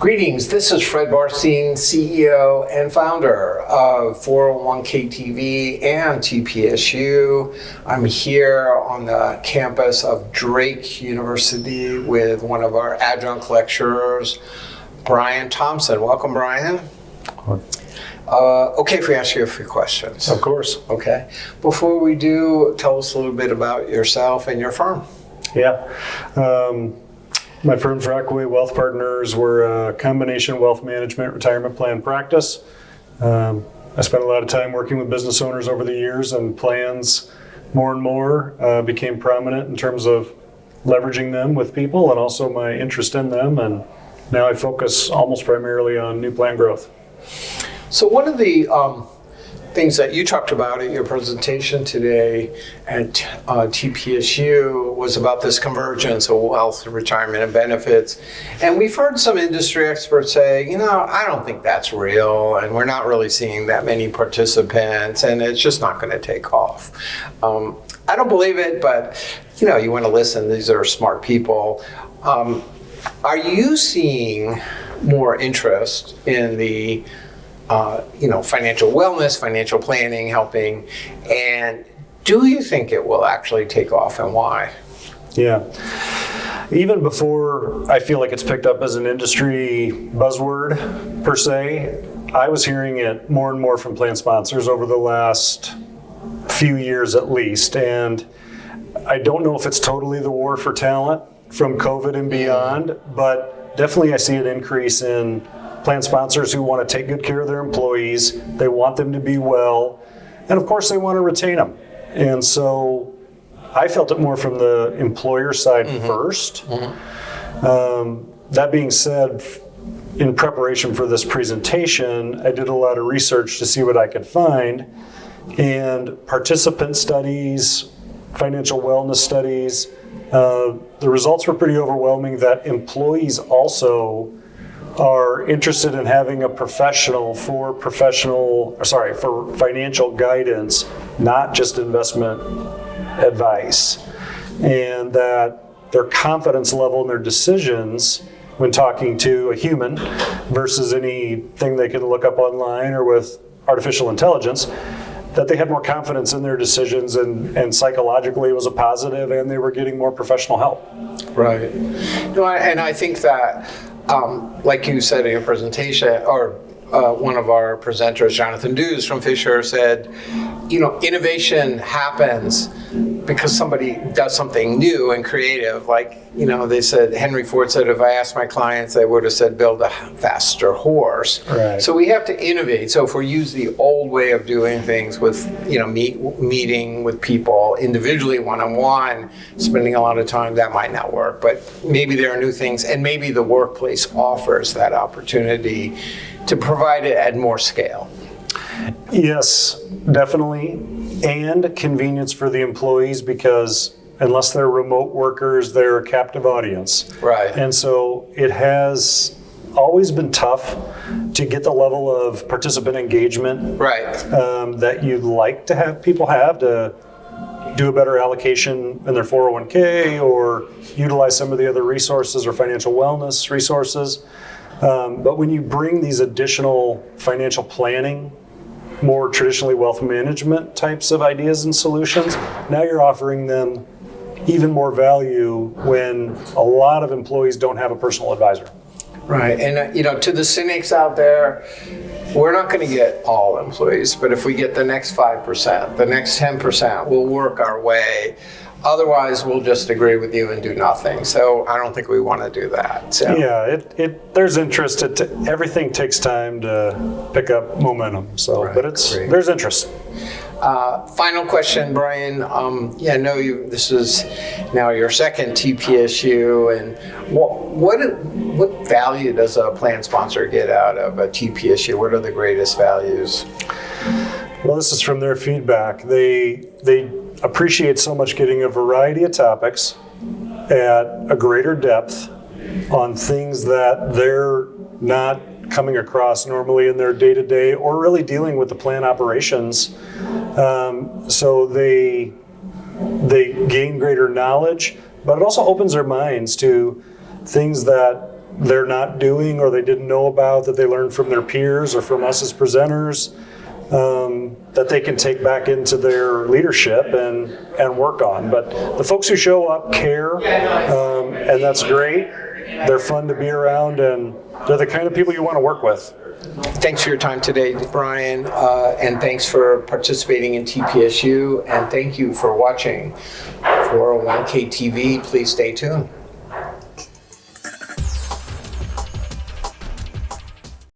Greetings, this is Fred Barstein, CEO and founder of 401k TV and TPSU. I'm here on the campus of Drake University with one of our adjunct lecturers, Brian Thompson. Welcome, Brian. Okay, if we ask you a few questions. Of course. Okay. Before we do, tell us a little bit about yourself and your firm. Yeah. My firm's Rockaway Wealth Partners. We're a combination wealth management retirement plan practice. I spent a lot of time working with business owners over the years, and plans more and more became prominent in terms of leveraging them with people and also my interest in them. And now I focus almost primarily on new plan growth. So one of the things that you talked about at your presentation today at TPSU was about this convergence of wealth, retirement, and benefits. And we've heard some industry experts say, I don't think that's real, and we're not really seeing that many participants, and it's just not going to take off. I don't believe it, but you want to listen. These are smart people. Are you seeing more interest in the financial wellness, financial planning, helping, and do you think it will actually take off, and why? Yeah. Even before I feel like it's picked up as an industry buzzword per se, I was hearing it more and more from plan sponsors over the last few years at least, and I don't know if it's totally the war for talent from COVID and beyond, but definitely I see an increase in plan sponsors who want to take good care of their employees. They want them to be well, and of course they want to retain them. And so I felt it more from the employer side first. That being said, in preparation for this presentation, I did a lot of research to see what I could find, and participant studies, financial wellness studies, the results were pretty overwhelming that employees also are interested in having a professional for financial guidance, not just investment advice, and that their confidence level in their decisions when talking to a human versus anything they can look up online or with artificial intelligence, that they had more confidence in their decisions, and psychologically it was a positive, and they were getting more professional help. Right. No, and I think that like you said in your presentation, or one of our presenters, Jonathan Dews from Fisher, said, innovation happens because somebody does something new and creative. Like, they said, Henry Ford said, if I asked my clients, they would have said, build a faster horse. Right. So we have to innovate. So if we use the old way of doing things with, meeting with people individually, one-on-one, spending a lot of time, that might not work. But maybe there are new things, and maybe the workplace offers that opportunity to provide it at more scale. Yes, definitely. And convenience for the employees, because unless they're remote workers, they're a captive audience. Right. And so it has always been tough to get the level of participant engagement that you'd like to have people have to do a better allocation in their 401k or utilize some of the other resources or financial wellness resources. But when you bring these additional financial planning, more traditionally wealth management types of ideas and solutions, now you're offering them even more value when a lot of employees don't have a personal advisor. Right, and to the cynics out there, we're not going to get all employees, but if we get the next 5%, the next 10%, we'll work our way. Otherwise, we'll just agree with you and do nothing. So I don't think we want to do that. So. Yeah, there's interest. Everything takes time to pick up momentum. So, right, but there's interest. Final question, Brian. I know this is now your second TPSU, and what value does a plan sponsor get out of a TPSU? What are the greatest values? Well, this is from their feedback. They appreciate so much getting a variety of topics at a greater depth on things that they're not coming across normally in their day-to-day or really dealing with the plan operations. So they gain greater knowledge, but it also opens their minds to things that they're not doing or they didn't know about that they learned from their peers or from us as presenters, that they can take back into their leadership and work on. But the folks who show up care, and that's great. They're fun to be around, and they're the kind of people you want to work with. Thanks for your time today, Brian, and thanks for participating in TPSU, and thank you for watching 401K TV. Please stay tuned.